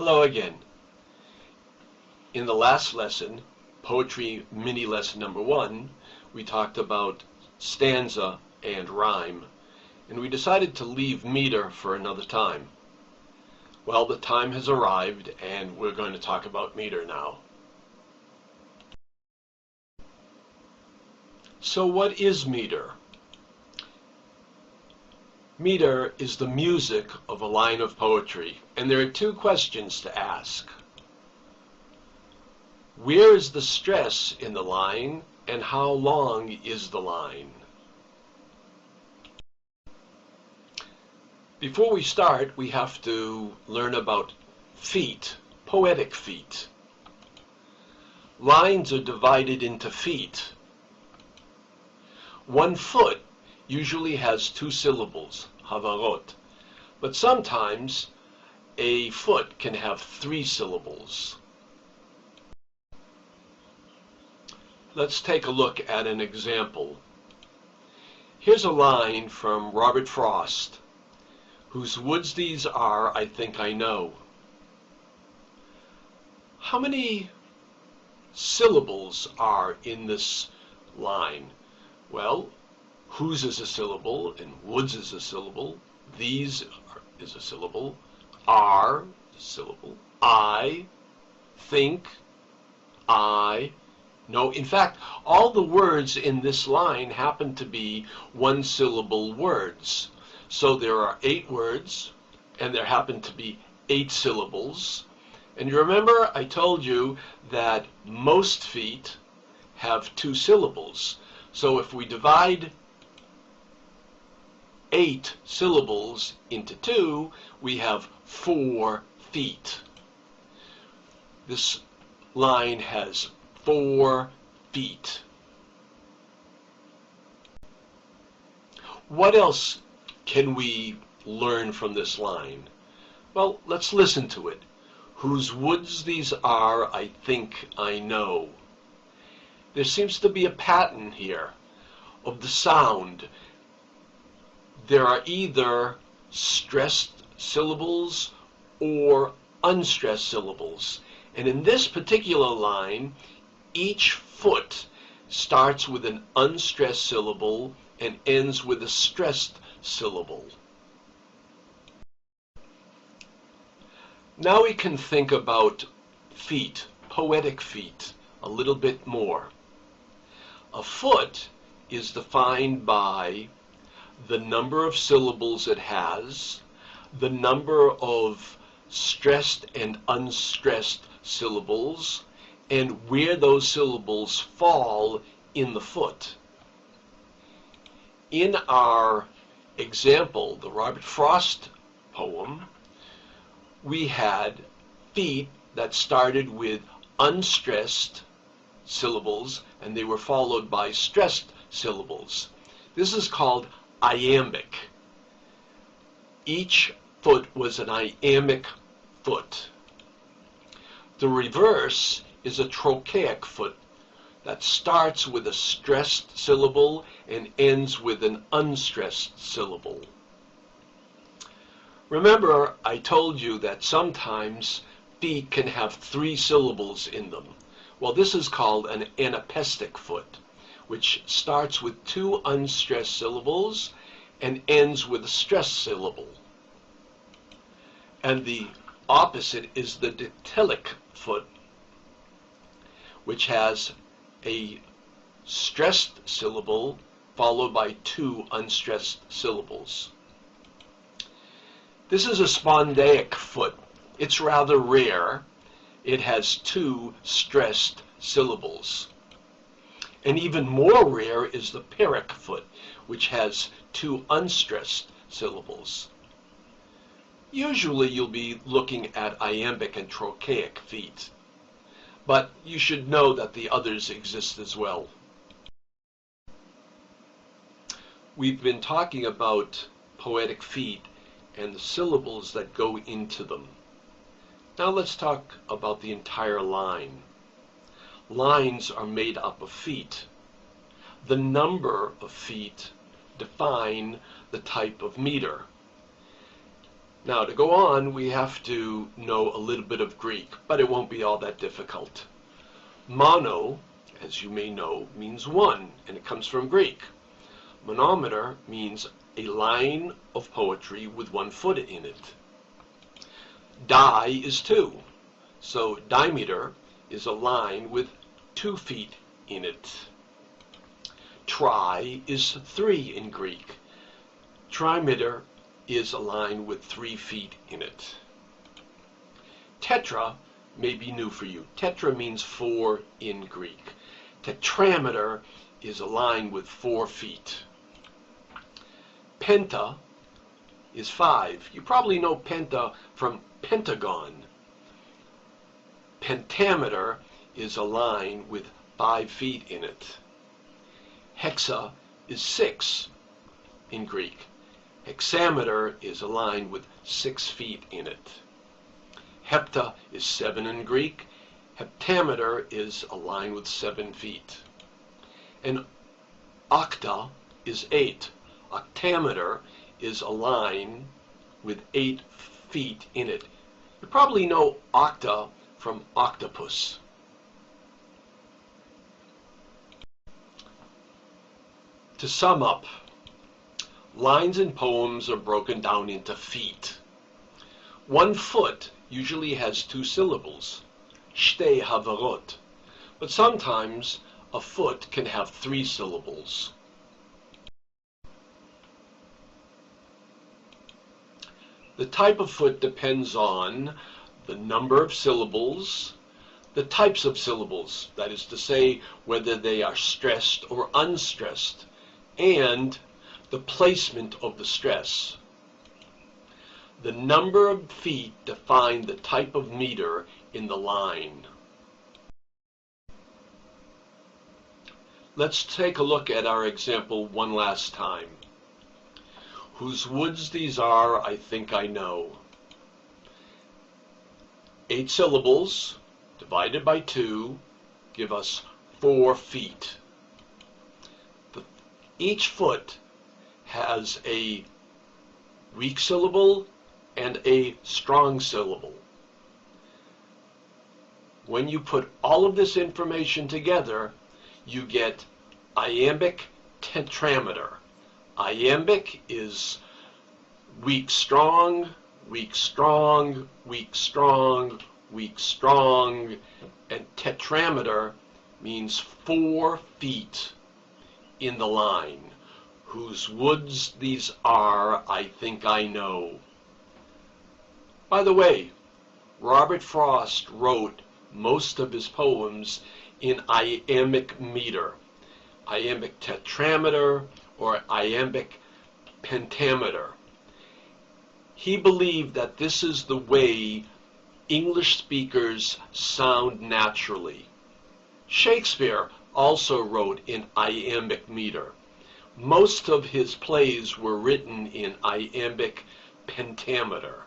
Hello again. In the last lesson, Poetry Mini Lesson number 1, we talked about stanza and rhyme, and we decided to leave meter for another time. Well, the time has arrived, and we're going to talk about meter now. So what is meter? Meter is the music of a line of poetry, and there are two questions to ask. Where is the stress in the line, and how long is the line? Before we start, we have to learn about feet, poetic feet. Lines are divided into feet. One foot usually has 2 syllables, havarot, but sometimes a foot can have 3 syllables. Let's take a look at an example. Here's a line from Robert Frost. Whose woods these are, I think I know. How many syllables are in this line? Well, whose is a syllable, and woods is a syllable. These is a syllable. Are is a syllable. I think. I know. In fact, all the words in this line happen to be 1-syllable words. So there are 8 words, and there happen to be 8 syllables. And you remember I told you that most feet have 2 syllables. So if we divide 8 syllables into 2, we have 4 feet. This line has 4 feet. What else can we learn from this line? Well, let's listen to it. Whose woods these are, I think I know. There seems to be a pattern here of the sound. There are either stressed syllables or unstressed syllables. And in this particular line, each foot starts with an unstressed syllable and ends with a stressed syllable. Now we can think about feet, poetic feet, a little bit more. A foot is defined by the number of syllables it has, the number of stressed and unstressed syllables, and where those syllables fall in the foot. In our example, the Robert Frost poem, we had feet that started with unstressed syllables and they were followed by stressed syllables. This is called iambic. Each foot was an iambic foot. The reverse is a trochaic foot that starts with a stressed syllable and ends with an unstressed syllable. Remember, I told you that sometimes feet can have 3 syllables in them. Well, this is called an anapestic foot, which starts with 2 unstressed syllables and ends with a stressed syllable. And the opposite is the dactylic foot, which has a stressed syllable followed by 2 unstressed syllables. This is a spondaic foot. It's rather rare. It has 2 stressed syllables. And even more rare is the pyrrhic foot, which has 2 unstressed syllables. Usually you'll be looking at iambic and trochaic feet, but you should know that the others exist as well. We've been talking about poetic feet and the syllables that go into them. Now let's talk about the entire line. Lines are made up of feet. The number of feet define the type of meter. Now, to go on, we have to know a little bit of Greek, but it won't be all that difficult. Mono, as you may know, means one, and it comes from Greek. Monometer means a line of poetry with 1 foot in it. Di is 2, so dimeter is a line with 2 feet in it. Tri is 3 in Greek. Trimeter is a line with 3 feet in it. Tetra may be new for you. Tetra means 4 in Greek. Tetrameter is a line with 4 feet. Penta is 5. You probably know penta from pentagon. Pentameter is a line with 5 feet in it. Hexa is 6 in Greek. Hexameter is a line with 6 feet in it. Hepta is 7 in Greek. Heptameter is a line with 7 feet. And octa is 8. Octameter is a line with 8 feet in it. You probably know octa from octopus. To sum up, lines in poems are broken down into feet. 1 foot usually has 2 syllables, shtei havarot, but sometimes a foot can have 3 syllables. The type of foot depends on the number of syllables, the types of syllables, that is to say, whether they are stressed or unstressed, and the placement of the stress. The number of feet define the type of meter in the line. Let's take a look at our example one last time. Whose woods these are, I think I know. 8 syllables divided by 2 give us 4 feet. Each foot has a weak syllable and a strong syllable. When you put all of this information together, you get iambic tetrameter. Iambic is weak strong, weak strong, weak strong, weak strong, and tetrameter means 4 feet in the line. Whose woods these are, I think I know. By the way, Robert Frost wrote most of his poems in iambic meter, iambic tetrameter, or iambic pentameter. He believed that this is the way English speakers sound naturally. Shakespeare also wrote in iambic meter. Most of his plays were written in iambic pentameter.